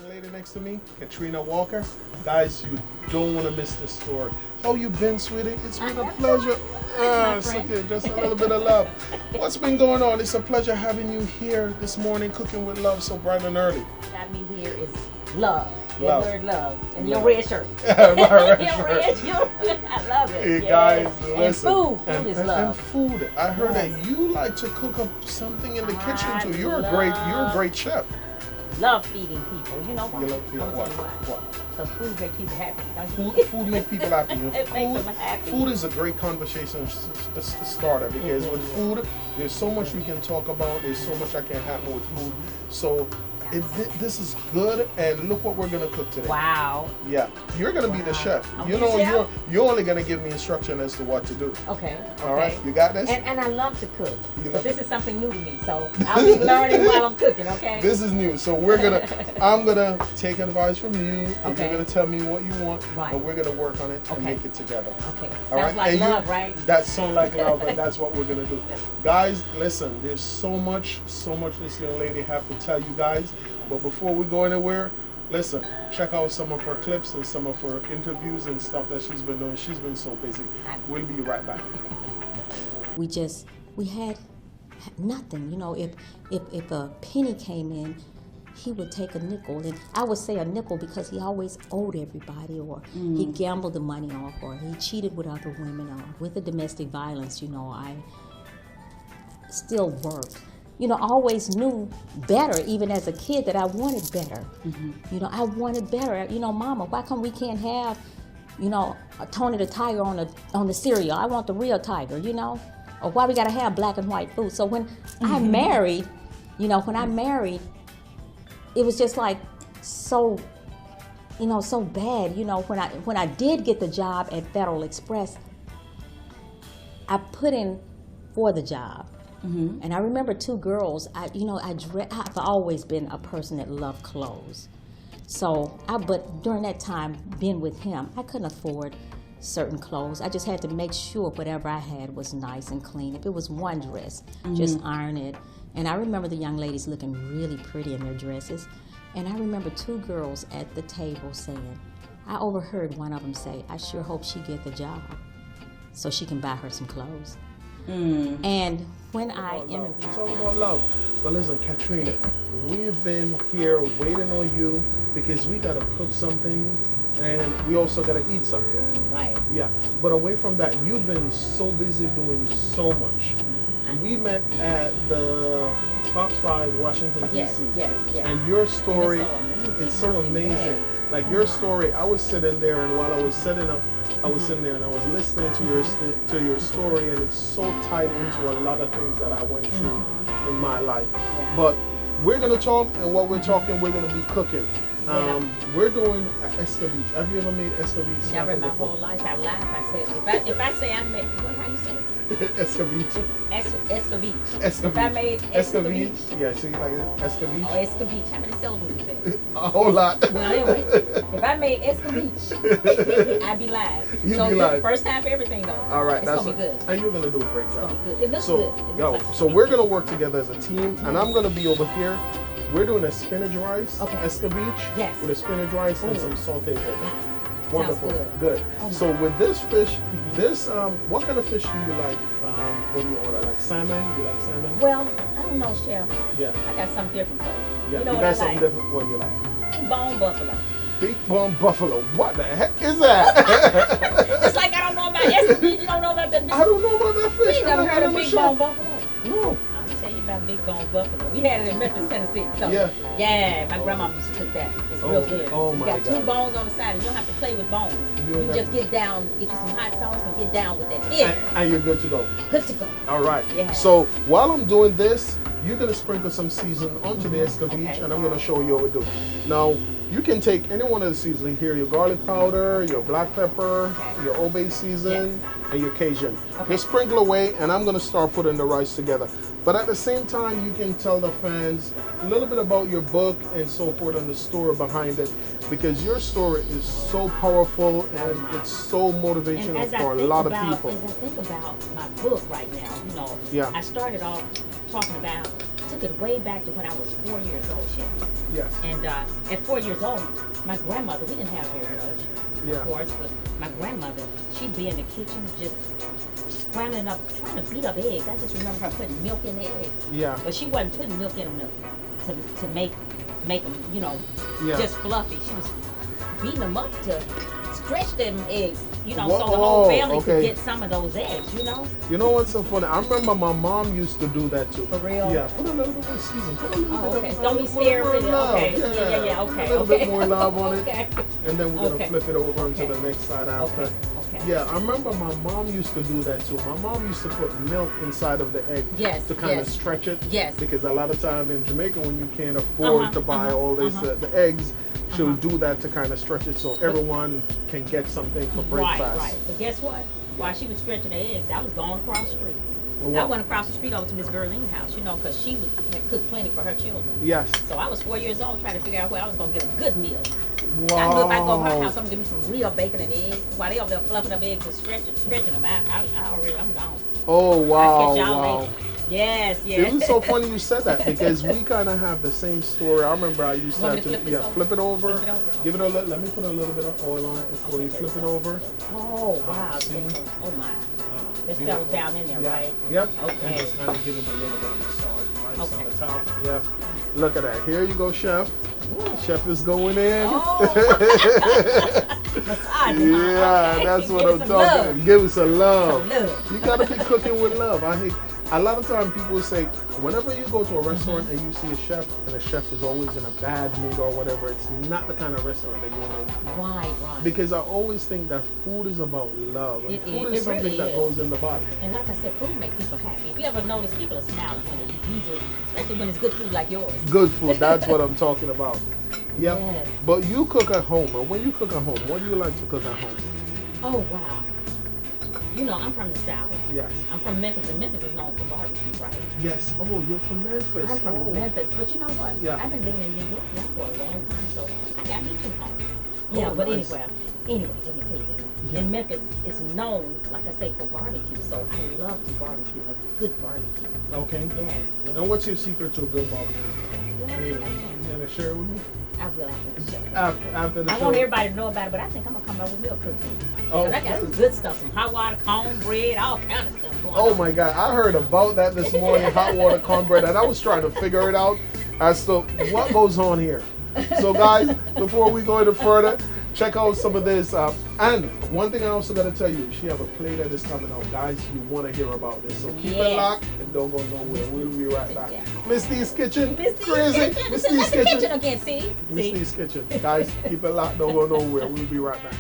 lady next to me, Katrina Walker. Guys, you don't want to miss this story. How you been, sweetie? It's been a pleasure. It's okay, just a little bit of love. What's been going on? It's a pleasure having you here this morning, cooking with love so bright and early. Got me here is love. Love. That word love. And your red shirt. My red Your shirt. red shirt. I love it. Hey Yes. guys, And listen. food. Food is love. And food. I heard Yes. that you like to cook up something in the kitchen I too. You're a great chef. Love feeding people. You know why? You love feeding I'll tell what? you why. What? Because food makes people happy. Food make people happy. It makes them happy. Food is a great conversation starter because with food, there's so much we can talk about. There's so much that can happen with food. So this is good, and look what we're gonna cook today. Wow. Yeah, you're gonna be the chef. I'm You the know, chef? you're only gonna give me instruction as to what to do. Okay. All right, you got this. And I love to cook, You but love this is something new to me, so I'll be learning while I'm cooking. Okay. This is new, so I'm gonna take advice from you, and Okay. you're gonna tell me what you want, Right. and we're gonna work on it and Okay. make it together. Okay. All Sounds right? like And love, right? That sounds like love, and that's what we're gonna do. Guys, listen, there's so much this young lady have to tell you guys. But before we go anywhere, listen, check out some of her clips and some of her interviews and stuff that she's been doing. She's been so busy. We'll be right back. We had nothing. You know, if a penny came in, he would take a nickel, and I would say a nickel because he always owed everybody, or he gambled the money off, or he cheated with other women, or with the domestic violence. You know, I still worked. You know, I always knew better, even as a kid, that I wanted better. You know, I wanted better. You know, Mama, why come we can't have, you know, a Tony the Tiger on the cereal? I want the real tiger, you know? Or why we gotta have black and white food? So when I married, you know, it was just like so, you know, so bad. You know, when I did get the job at Federal Express, I put in for the job. And I remember two girls. I've always been a person that loved clothes. But during that time, being with him, I couldn't afford certain clothes. I just had to make sure whatever I had was nice and clean. If it was one dress, just iron it. And I remember the young ladies looking really pretty in their dresses. And I remember two girls at the table saying, I overheard one of them say, I sure hope she get the job so she can buy her some clothes. And when I interviewed, It's all about love. But listen, Katrina, we've been here waiting on you because we gotta cook something, and we also gotta eat something. Right. Yeah. But away from that, you've been so busy doing so much. We met at the Fox 5 Washington Yes, D.C. yes. And your story And is so amazing. Like your story, I was sitting there, and while I was setting up, I was sitting there and I was listening to your story, and it's so tied into a lot of things that I went through in my life. Yeah. But we're gonna talk, and while we're talking, we're gonna be cooking. We're doing escabeche. Have you ever made escabeche? Never in my whole life. I laugh. I said, if I say I made, how you say it? Escabeche. Escabeche. Escabeche. If I made escabeche. Yeah, see, like escabeche. Oh, escabeche. How many syllables is that? A whole lot. Well, anyway, if I made escabeche, I'd be lying. You'd be lying. First time for everything, though. All right, it's gonna be good. And you're gonna do a great It's job. gonna be good. It looks So, good. It looks like so we're gonna work together as a team, and I'm gonna be over here. We're doing a spinach rice, escabeche, Yes. with a spinach rice and some sauteed veggies. Wonderful, good. good. So with this fish, what kind of fish do you like? What do you order? Like salmon? You like salmon? Well, I don't know, Chef. Yeah. I got something different for you. Yeah, You know you what got I something like? different. What do you like? Big bone buffalo. Big bone buffalo. What the heck is that? It's like I don't know about escabeche. You don't know about that big. I don't know about that fish. You never heard of I'm a big chef. bone buffalo? No. I'll tell you about big bone buffalo. We had it in Memphis, Tennessee. So Yeah. my grandma used to cook that. It's real good. Oh you my got two God. bones on the side, and you don't have to play with bones. You just get down, get you some hot sauce, and get down with that fish. And you're good to go. Good to go. All right. Yeah. So while I'm doing this, you're gonna sprinkle some season onto the escabeche, Okay. and I'm gonna show you what we do. Now, you can take any one of the seasonings here: your garlic powder, your black pepper, your Old Bay season, and your Cajun. Just sprinkle away, and I'm gonna start putting the rice together. But at the same time, you can tell the fans a little bit about your book and so forth and the story behind it, because your story is so powerful and it's so motivational for a lot of people. As I think about my book right now, you know, I started off talking about took it way back to when I was 4 years old, Chef. Yes. And at 4 years old, my grandmother, we didn't have very much, of course, but my grandmother, she'd be in the kitchen just scrambling up, trying to beat up eggs. I just remember her putting milk in the eggs. Yeah. But she wasn't putting milk in them to make them, you know, just fluffy. She was beating them up to stretch them eggs, you know, so the whole family could get some of those eggs, you know? You know what's so funny? I remember my mom used to do that too. For real? Yeah, put a little bit more season. Put a little bit of, Don't be scared with it. Okay. Yeah, Okay. A little bit more love on it. Okay. And then we're going to flip it over into the next side after. Okay. Yeah, I remember my mom used to do that too. My mom used to put milk inside of the egg to kind of stretch it. Yes. Because a lot of time in Jamaica, when you can't afford to buy all this, the eggs, she'll do that to kind of stretch it so everyone can get something for breakfast. Right. But guess what? While she was stretching the eggs, I was going across the street. Wow. I went across the street over to Miss Verlene's house, you know, because she had cooked plenty for her children. Yes. So I was 4 years old trying to figure out where I was going to get a good meal. Wow. I knew if I go to her house, I'm going to give me some real bacon and eggs. While they over there fluffing up eggs and stretching them, I'm gone. Oh, wow. I'll catch y'all later. Yes. It was so funny you said that because we kind of have the same story. I remember I used to have to flip it over. Give it a little, let me put a little bit of oil on it before you flip it over. Oh, wow. See? Oh, my. This stuff was down in there, right? Yep. Okay. And just kind of give them a little bit of massage on the top. Yep. Look at that. Here you go, Chef. Chef is going in. Oh. Massage. Yeah, that's what I'm talking about. Give us some love. You got to be cooking with love. A lot of times people say, whenever you go to a restaurant and you see a chef, and a chef is always in a bad mood or whatever, it's not the kind of restaurant that you want to eat. Right. Because I always think that food is about love. And food is something that goes in the body. And like I said, food makes people happy. If you ever notice, people are smiling when they usually, especially when it's good food like yours. Good food, that's what I'm talking about. Yep. Yes. But you cook at home, and when you cook at home, what do you like to cook at home? Oh, wow. You know, I'm from the South. Yes. I'm from Memphis, and Memphis is known for barbecue, right? Yes. Oh, you're from Memphis. I'm from Memphis. But you know what? Yeah. I've been living in New York now for a long time, so I got me two homes. Yeah, Oh, but nice. anyway, let me tell you this. Yeah. In Memphis, it's known, like I say, for barbecue. So I love to barbecue, a good barbecue. Okay. Yes. And what's your secret to a good barbecue? You want to share it with me? I will after the show. After the show. I want everybody to know about it, but I think I'm gonna come up with milk cooking. Oh, I got some good stuff, some hot water, cornbread, all kind of stuff going on. Oh my God, I heard about that this morning, hot water cornbread, and I was trying to figure it out as to what goes on here. So guys, before we go any further, check out some of this. And one thing I also got to tell you, she have a play that is coming out. Guys, you want to hear about this. So keep it locked and don't go nowhere. We'll be right back. Miss D's Kitchen. Miss D's Crazy. Kitchen. Miss That's D's the Kitchen. kitchen again, see? Miss D's Kitchen. Guys, keep it locked. Don't go nowhere. We'll be right back.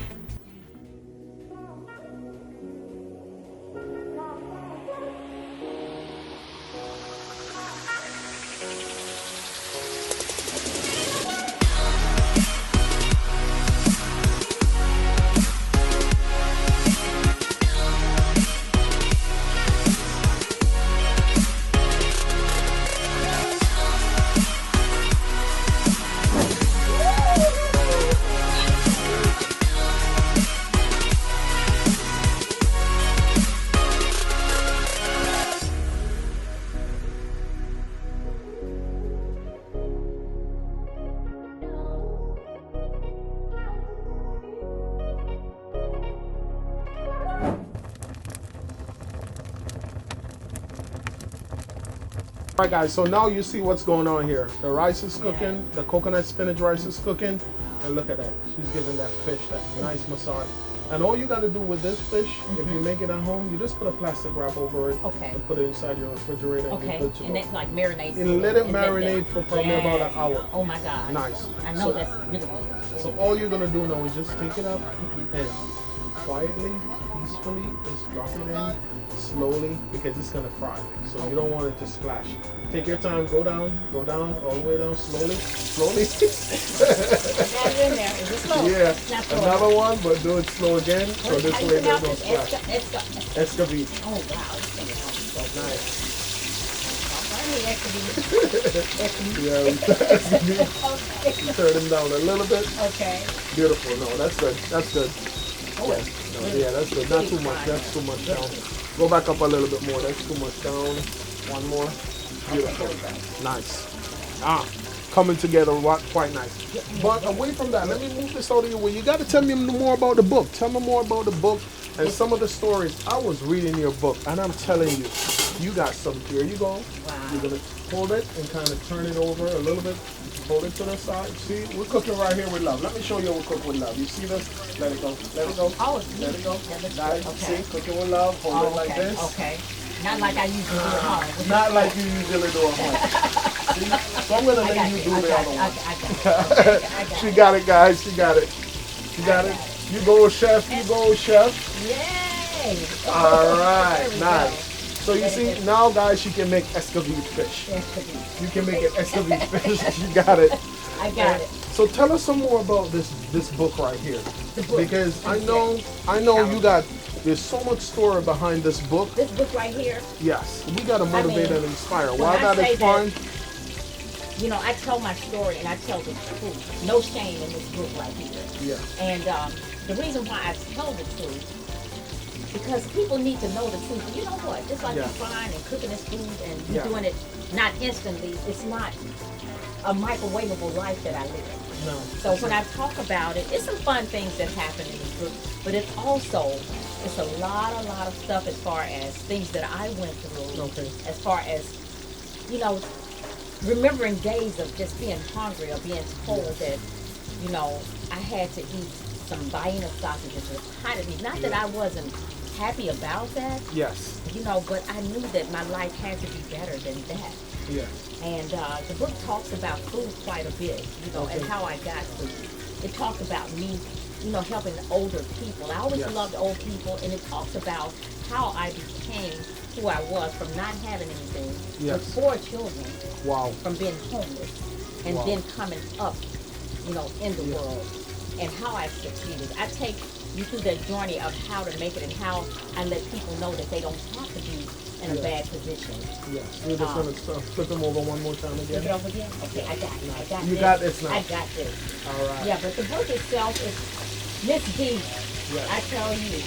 Alright guys, so now you see what's going on here. The rice is cooking, the coconut spinach rice is cooking, and look at that. She's giving that fish that nice massage. And all you got to do with this fish, if you make it at home, you just put a plastic wrap over it and put it inside your refrigerator and you're good to go. And that like marinates. And let it marinate for probably about an hour. Oh my God. Nice. I know that's really good. So all you're going to do now is just take it up and quietly, peacefully, just drop it in slowly because it's going to fry. So you don't want it to splash. Take your time, go down, all the way down, slowly. In there. Is it slow? Yeah, Not slow. another one, but do it slow again, so this way there's no splash. Escovitch. Oh wow. That's nice. Yeah, Escovitch. You turn them down a little bit. Okay. Beautiful. No, that's good. That's good. Oh, Yeah, that's good. Not too much. That's too much down. Go back up a little bit more. That's too much down. One more. Beautiful. Nice. Coming together quite nice. But away from that, let me move this out of your way. You got to tell me more about the book. Tell me more about the book and some of the stories. I was reading your book, and I'm telling you, you got some. Here you go. Wow. You're going to hold it and kind of turn it over a little bit. Hold it to the side. See, we're cooking right here with love. Let me show you we cook with love. You see this? Let it go. Let it go. Oh, let it go. Okay. See, cooking with love. Hold it like this. Okay. Not like I usually do at home. Not like you usually do at home. See? So I'm going to let you do the other one. She got it, guys. She got it. She got it. You go, chef. You go, chef. Yay. All right. Nice. So you see, now guys, she can make escovitch fish. You can make an escovitch fish. You got it. I got it. So tell us some more about this book right here. Because I know you got, there's so much story behind this book. This book right here. Yes. We got to motivate and inspire. While I that is fun. You know, I tell my story and I tell the truth. No shame in this book right here. Yeah. And the reason why I tell the truth, because people need to know the truth. And you know what? Just like you're frying and cooking this food and you're doing it not instantly, it's not a microwavable life that I live. No. So when I talk about it, it's some fun things that happen in this book, but it's a lot of stuff as far as things that I went through. Okay. As far as, you know, remembering days of just being hungry or being told that, you know, I had to eat some Vienna sausages with pot meat. Not that I wasn't happy about that. Yes. You know, but I knew that my life had to be better than that. Yeah. And the book talks about food quite a bit, you know, and how I got food. It talks about me, you know, helping the older people. I always loved old people, and it talks about how I became who I was from not having anything, with 4 children, from being homeless, and then coming up, you know, in the world, and how I succeeded. I take you through that journey of how to make it and how I let people know that they don't have to be in a bad position. Yeah. We're just going to flip them over one more time again. Flip it over again? Okay, I got it. I got you this. got this now. I got this. All right. Yeah, but the book itself is Miss D. I tell you.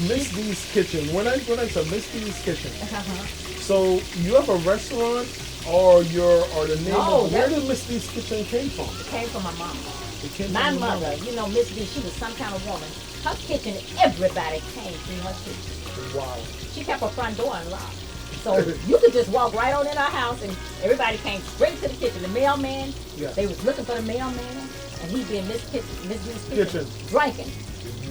Miss D's Kitchen. When I say Miss D's Kitchen, so you have a restaurant or the name of where did Miss D's Kitchen came from? It came from my mama. It came my from mother, you know, Miss D, she was some kind of woman. Her kitchen, everybody came through her kitchen. Wow. She kept her front door unlocked. So you could just walk right on in our house and everybody came straight to the kitchen. The mailman, they was looking for the mailman, and he'd be in Miss D's kitchen. Drinking.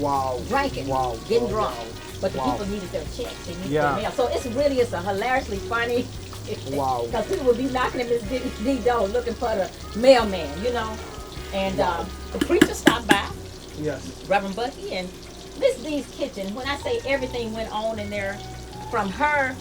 Wow. Drinking. Wow. Getting drunk. But the people needed their checks. They needed their mail. So it's a hilariously funny. Wow. Because people would be knocking at Miss D door looking for the mailman, you know. And the preacher stopped by. Yes. Reverend Bucky and Miss D's Kitchen. When I say everything went on in there, from her,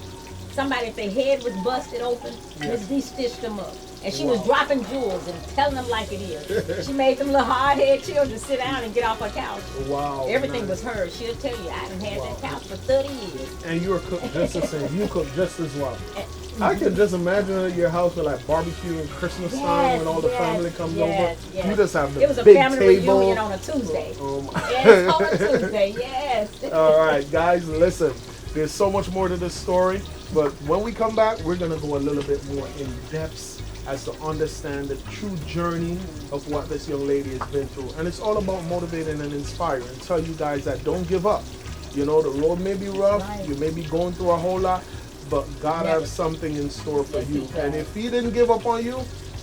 somebody if their head was busted open, Miss D stitched them up. And she was dropping jewels and telling them like it is. She made them little hard-headed children sit down and get off her couch. Wow. Everything was hers. She'll tell you, I done had that couch for 30 years. And you were cooked just the same. You cooked just as well. I can just imagine your house with like barbecue and Christmas time when all the family comes over. Yes. You just have the It was a big family table. reunion on a Tuesday. Yes, on a Tuesday, yes. All right, guys, listen. There's so much more to this story, but when we come back, we're going to go a little bit more in depth as to understand the true journey of what this young lady has been through. And it's all about motivating and inspiring. Tell you guys that don't give up. You know, the road may be rough. You may be going through a whole lot, but God has something in store for you. And if He didn't give up on you,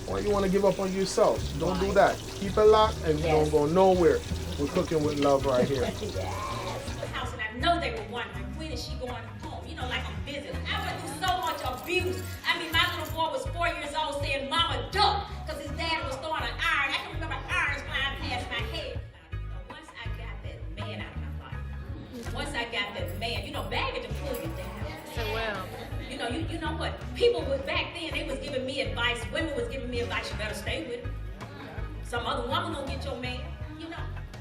why you want to give up on yourself? Don't do that. Keep it locked and don't go nowhere. We're cooking with love right here. House, and I know they were wondering, when is she going home? You know, like I'm visiting. I went through so much abuse. I mean, my little boy was 4 years old saying, "Mama, duck," because his dad was throwing an iron. I can remember irons flying past my head. Once I got that man out of my life, once I got that man, you know, baggage will pull you down. So well. You know what? People was back then, they was giving me advice. Women was giving me advice. You better stay with him. Some other woman gonna get your man. You know.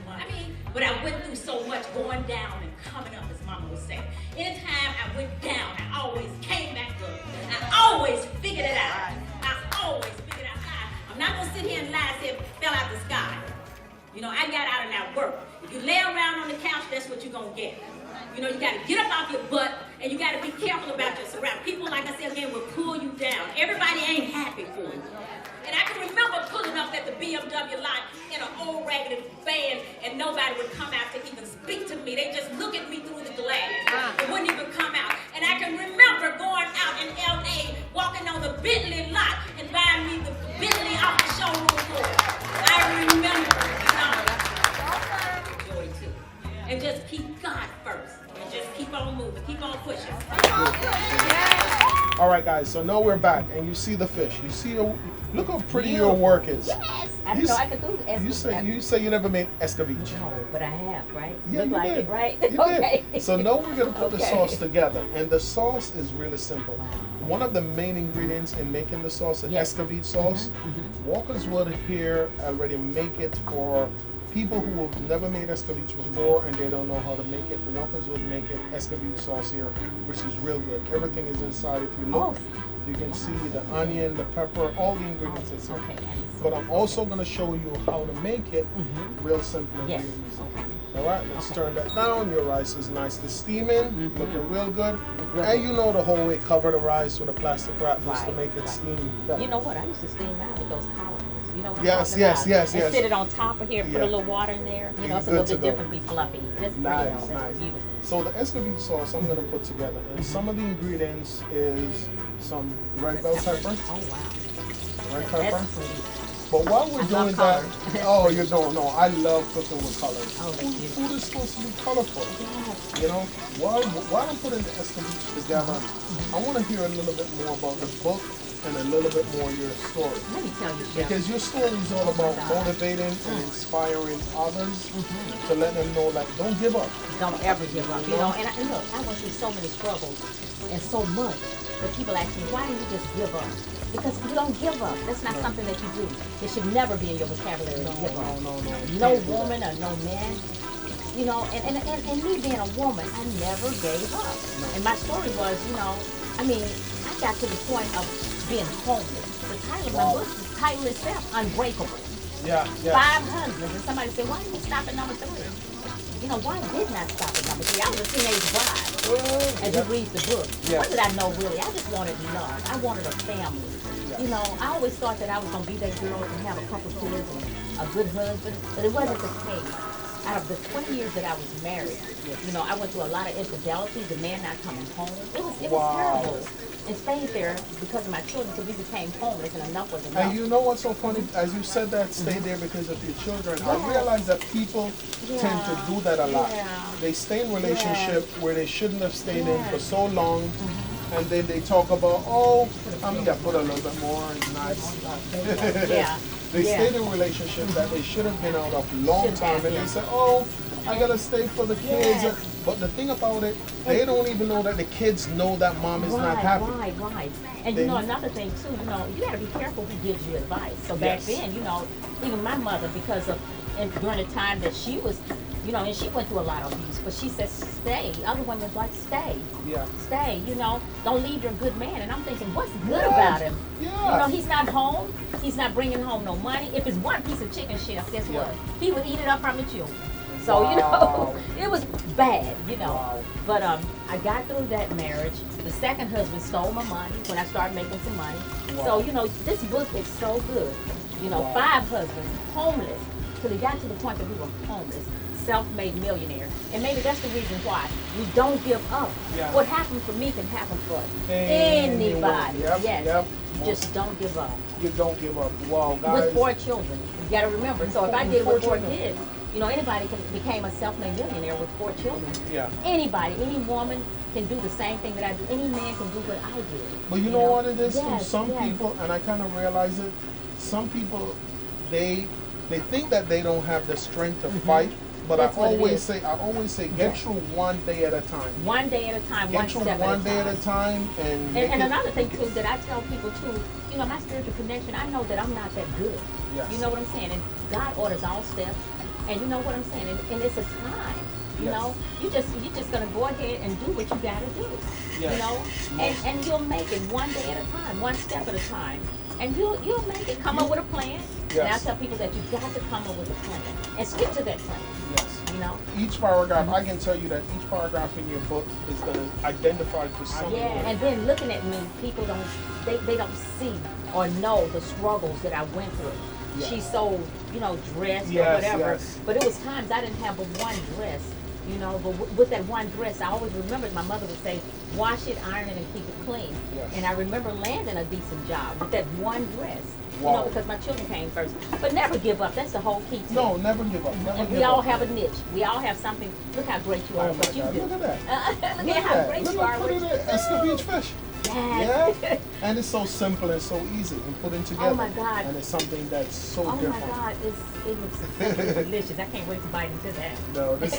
I mean, but I went through so much going down and coming up, as Mama would say. Anytime I went down, I always came back up. I always figured it out. I'm not gonna sit here and lie and say it fell out the sky. You know, I got out of that work. If you lay around on the couch, that's what you're gonna get. You know, you gotta get up off your butt And you got to be careful about your surroundings. People, like I said again, will pull you down. Everybody ain't happy for you. And I can remember pulling up at the BMW lot in an old raggedy van, and nobody would come out to even speak to me. They just look at me through the glass. They wouldn't even come out. And I can remember going out in L.A., walking on the Bentley lot and buying me the Bentley off the showroom floor. I remember, joy too. And just keep God first. And just keep on moving. Keep on pushing. All right, guys. So now we're back, and you see the fish. You see, look how pretty your work is. Yes. I didn't know I could do escovitch. You say you never made escovitch. No, but I have, right? Yeah, Look you like did. it, right? You Okay. did. So now we're gonna put the Okay. sauce together, and the sauce is really simple. Wow. One of the main ingredients in making the sauce, the Yes. escovitch sauce, Walker's Wood here already make it for people who have never made escovitch before and they don't know how to make it. Walker's Wood make it escovitch sauce here, which is real good. Everything is inside. If you look, you can see the onion, the pepper, all the ingredients is here. Okay. But I'm also going to show you how to make it real simple and Yes. real easy. Okay. All right, let's turn that down. Your rice is nicely steaming, looking real good. Real And good. you know the whole way, cover the rice with a plastic wrap just to Right, make it right. steam better. You know what? I used to steam out with those collars. You know what Yes, I'm talking yes, about? yes, and yes. sit it on top of here, put Yeah. a little water in there. You know, it's a Good little to bit go. different, be fluffy. It's pretty. Nice, That's nice. beautiful. So the escovitch sauce I'm going to put together, and some of the ingredients is some red bell pepper, Oh wow. red pepper. That's sweet. But while we're I doing love that, color. oh, you don't know, I love cooking with colors. Oh, that's Food, beautiful. food is supposed to be colorful. Yes. You know, while I'm putting the escovitch together, I want to hear a little bit more about the book and a little bit more your story. Let me tell you, Chef. Because your story is all about motivating and inspiring others to let them know, like, don't give up. Don't ever give up. You know, and look, I went through so many struggles and so much that people ask me, why didn't you just give up? Because you don't give up. That's not something that you do. It should never be in your vocabulary to give up. No woman or no man. You know, and me being a woman, I never gave up. And my story was, you know, I mean, I got to the point of being homeless. The title of my book, the title itself, Unbreakable. Yeah, yeah. 5 husbands. And somebody said, why didn't you stop at number 3? You know, why didn't I stop at number 3? I was a teenage bride. As you read the book. Yeah. What did I know really? I just wanted love. I wanted a family. Yeah. You know, I always thought that I was going to be that girl and have a couple kids and a good husband, but it wasn't the case. Out of the 20 years that I was married, you know, I went through a lot of infidelity, the man not coming home. It was terrible. And stayed there because of my children, because we became homeless and enough was enough. And you know what's so funny? As you said that, stay there because of your children. I realize that people tend to do that a lot. Yeah. They stay in relationship where they shouldn't have stayed in for so long. And then they talk about, oh, put a little bit more, it's nice. Yeah. They stayed in relationships that they should have been out of long time, and they say, oh, I gotta stay for the kids. Yes. But the thing about it, they don't even know that the kids know that mom is not happy. Right. And you know, another thing too, you know, you gotta be careful who gives you advice. So back then, you know, even my mother, because of, and during the time that she was, you know, and she went through a lot of abuse, but she said, stay. Other women was like, stay. Yeah. Stay, you know, don't leave your good man. And I'm thinking, what's good about him? Yeah. You know, he's not home. He's not bringing home no money. If it's one piece of chicken, chef, guess what? He would eat it up from the children. So, you know, it was bad, you know. Wow. But I got through that marriage. The second husband stole my money when I started making some money. Wow. So, you know, this book is so good. You know, 5 husbands, homeless, till he got to the point that we were homeless. Self-made millionaire. And maybe that's the reason why we don't give up. Yeah. What happened for me can happen for Anyone. anybody. Yep, Yes. yep. Just don't give up. You don't give up. Wow, guys. With 4 children. You got to remember. So if I did it with 4 children. kids, you know, anybody became a self-made millionaire with 4 children. Yeah. Anybody, any woman can do the same thing that I do. Any man can do what I did. But you know what it is? Yes, Some yes. people, and I kind of realize it, some people, they think that they don't have the strength to fight. But That's what I it always is. say, get through one day at a time. One day at a time, one Get through step one at day a time. at a time, and make And it- another thing too that I tell people too, you know, my spiritual connection, I know that I'm not that good. Yes. You know what I'm saying? And God orders all steps. And you know what I'm saying? And it's a time. You Yes. know, you're just gonna go ahead and do what you gotta do. Yes. You know? And you'll make it one day at a time, one step at a time. And you'll make it. Come up with a plan. And I tell people that you've got to come up with a plan and stick to that plan. Yes. You know? Each paragraph, I can tell you that each paragraph in your book is going to identify to something. Yeah, and then looking at me, people they don't see or know the struggles that I went through. Yeah. She sold, dress or whatever. Yes. But it was times I didn't have but one dress. But with that one dress, I always remembered my mother would say, wash it, iron it, and keep it clean. Yes. And I remember landing a decent job with that one dress. Wow. Because my children came first. But never give up. That's the whole key to No, it. never give up. We all have a niche. We all have something. Look how great you are. What you do. Look at that. Look at how great you are. Look at that. Esca fish. Yes. Yeah. And it's so simple and so easy and putting together. Oh my God. And it's something that's so different. Oh my God. It looks delicious. I can't wait to bite into that. No, this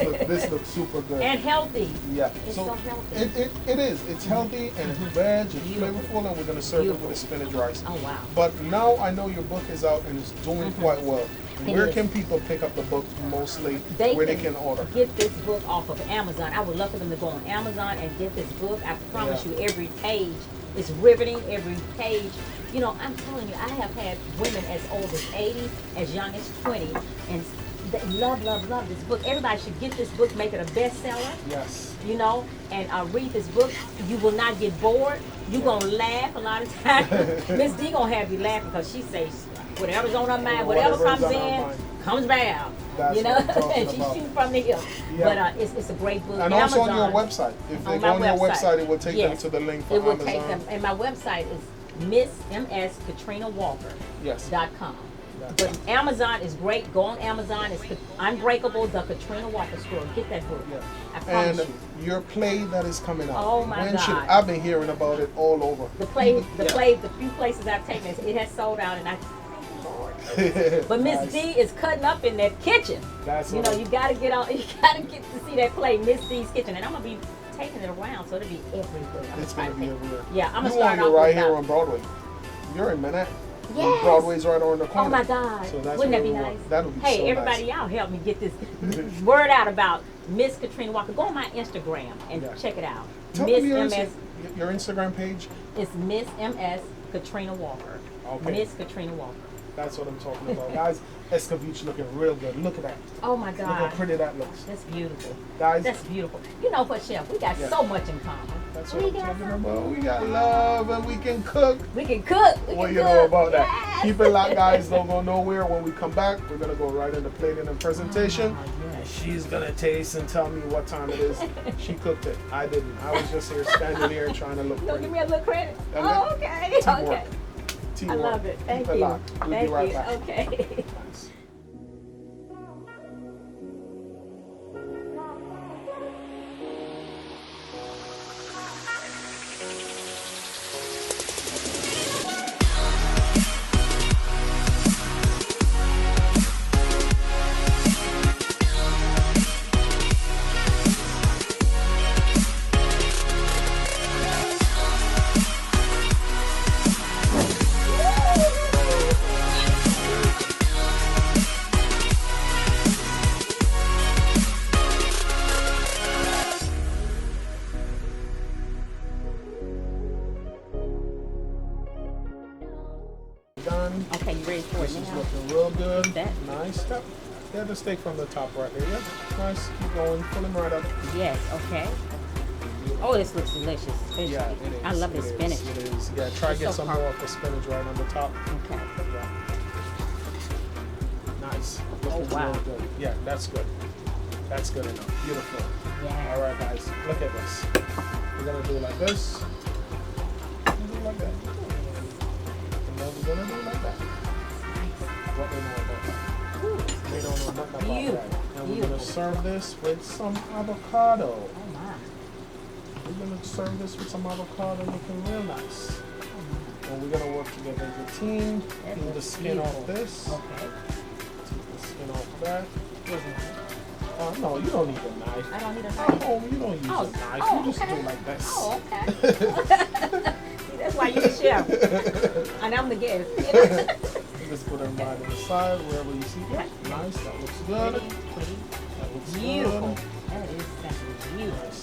looks super good. And healthy. Yeah. It's so healthy. It is. It's healthy and it's veg, it's flavorful, and we're going to serve it with a spinach rice. Oh, wow. But now I know your book is out and it's doing quite well. Where can people pick up the book mostly? Where they can order? Get this book off of Amazon. I would love for them to go on Amazon and get this book. I promise you, every page is riveting. Every page, I'm telling you, I have had women as old as 80, as young as 20, and they love this book. Everybody should get this book, make it a bestseller. Yes. And read this book. You will not get bored. You're gonna laugh a lot of times. Miss D gonna have you laughing because she says whatever's on her mind, whatever comes in, comes back out. And she shoots from the hip. Yeah. But it's a great book. And also on your website. If they go on your website, it will take them to the link for Amazon. It will take them. And my website is MsKatrinaWalker.com. But Amazon is great. Go on Amazon. It's Unbreakable, the Katrina Walker Story. Get that book. Yeah. I promise you. Your play that is coming out. Oh my God. I've been hearing about it all over. The few places I've taken it has sold out, and I but Miss D is cutting up in that kitchen. That's you gotta get on. You gotta get to see that play, Miss D's Kitchen, and I'm gonna be taking it around, so it'll be everywhere. It's gonna be everywhere. Yeah, I'm gonna start off right here on Broadway. You're in Manhattan. Yes. Broadway's right on the corner. Oh my God! So wouldn't that be nice? That'll be hey, so everybody, nice. y'all help me get this word out about Miss Katrina Walker. Go on my Instagram and check it out. Miss MS. Your Instagram page? It's Miss MS Katrina Walker. Okay. Miss Katrina Walker. That's what I'm talking about. Guys, Esca looking real good. Look at that. Oh my God. Look how pretty that looks. That's beautiful. Guys. That's beautiful. You know what, Chef? We got so much in common. That's what I'm talking about. We got love and we can cook. We can cook. What you know about that? Yes. Keep it locked, guys. Don't go nowhere. When we come back, we're going to go right into plating and presentation. She's going to taste and tell me what time it is. She cooked it. I didn't. I was just here standing here trying to look pretty. Give me a little credit. Okay. Teamwork. I love it. Thank you. We'll Thank be right you. back. Okay. Nice. Done. Okay, you ready for it now? This is looking real good. That. Nice. Yeah, the steak from the top right there. Yeah. Nice. Keep going. Pull them right up. Yes. Okay. Oh, this looks delicious. Yeah, it is. I love the spinach. It is. Yeah, try to get some more of the spinach right on the top. Okay. Yeah. Nice. Looking wow. real good. Yeah, that's good. That's good enough. Beautiful. Yeah. All right, guys. Look at this. We're gonna do it like this. Do it like that. And then we're gonna do it like that. What they know about that? They don't know nothing about that. And we're gonna serve this with some avocado. Oh my. We're gonna serve this with some avocado, looking real nice. And we're gonna work together as a team. Peel the skin off this. Okay. Take the skin off that. No, you don't need a knife. I don't need a knife. Oh, you don't use a knife. You just do like this. Oh, okay. See, that's why you're the chef. And I'm the guest. Just put them right on the side, wherever you see that. Nice. That looks good. That looks beautiful. good. That is beautiful. Nice.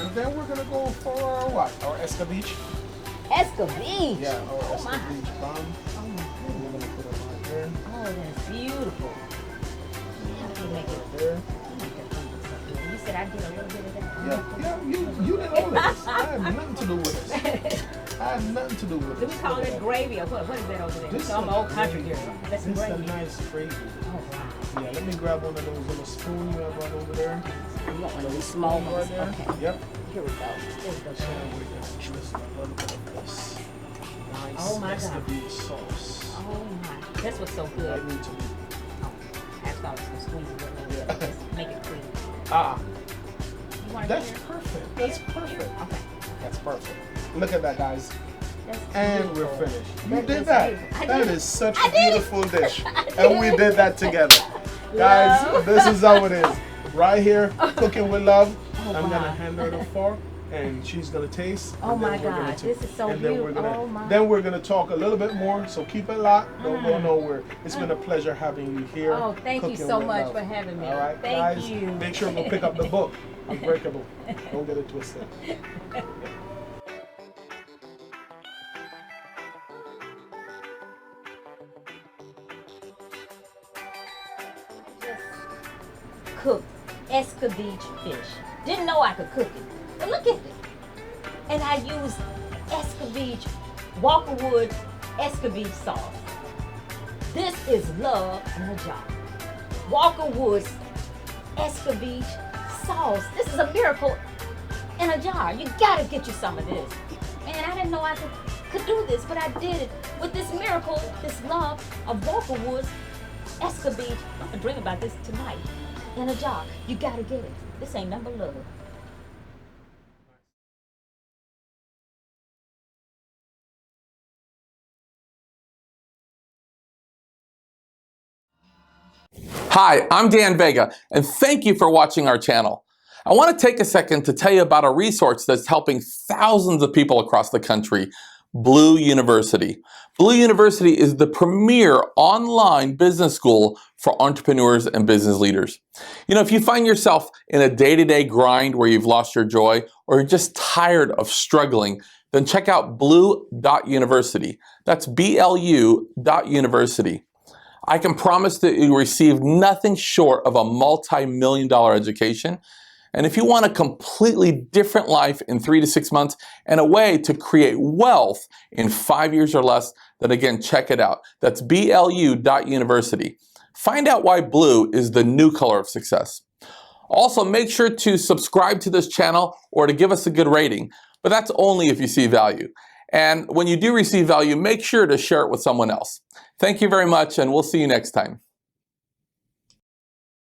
And then we're gonna go for our what? Our escabeche. Escabeche. Yeah, our escabeche bomb. Oh my goodness. We're gonna put them right there. Oh and it's beautiful. How do you make it? You said I did a little bit of that. Yeah, you did all of this. I had nothing to do with this. I had nothing to do with Do this. we call it gravy or what? What is that over there? This So I'm an old country girl. That's This is a gravy. nice gravy. Oh, wow. Yeah, let me grab one of those little spoons you have right over there. You want one of these small Right ones? there. Okay. Yep. Here we go. Here we go. And we're gonna twist a little bit of this. Nice Oh my God. escovitch sauce. Oh my. That's what's so good. Right into it. I thought I was going to squeeze it a little bit. Yeah. Just make it creamy. Ah, You want that's it here? perfect. That's perfect. Okay. That's perfect. Look at that, guys. That's And beautiful. we're finished. You That did is that. beautiful. I That did. is such I a did it. beautiful dish. I And we did. did that together. Guys, Love. this is how it is. Right here, cooking with love. Oh, I'm wow. gonna hand her the fork and she's gonna taste. Oh and my then we're gonna God, this is so and then we're beautiful. gonna, Oh my. Then we're gonna talk a little bit more. So keep it locked. Don't go nowhere. It's been a pleasure having you here. Oh, thank you Cooking so with much Love. for having me. All right, Thank guys. you. Make sure to go pick up the book, Unbreakable. Don't get it twisted. Cooked escovitch fish. Didn't know I could cook it, but look at it. And I used escovitch, Walkerwood escovitch sauce. This is love in a jar. Walkerwood's escovitch sauce. This is a miracle in a jar. You gotta get you some of this. Man, I didn't know I could do this, but I did it with this miracle, this love of Walkerwood's escovitch. I'm gonna dream about this tonight. In a jar. You gotta get it. This ain't nothing but love. Hi, I'm Dan Vega, and thank you for watching our channel. I want to take a second to tell you about a resource that's helping thousands of people across the country, Blue University. Blue University is the premier online business school for entrepreneurs and business leaders. You know, if you find yourself in a day-to-day grind where you've lost your joy or you're just tired of struggling, then check out blue.university. That's BLU.university. I can promise that you receive nothing short of a multi-million-dollar education. And if you want a completely different life in 3 to 6 months and a way to create wealth in 5 years or less, then again, check it out. That's BLU.university. Find out why blue is the new color of success. Also, make sure to subscribe to this channel or to give us a good rating, but that's only if you see value. And when you do receive value, make sure to share it with someone else. Thank you very much, and we'll see you next time.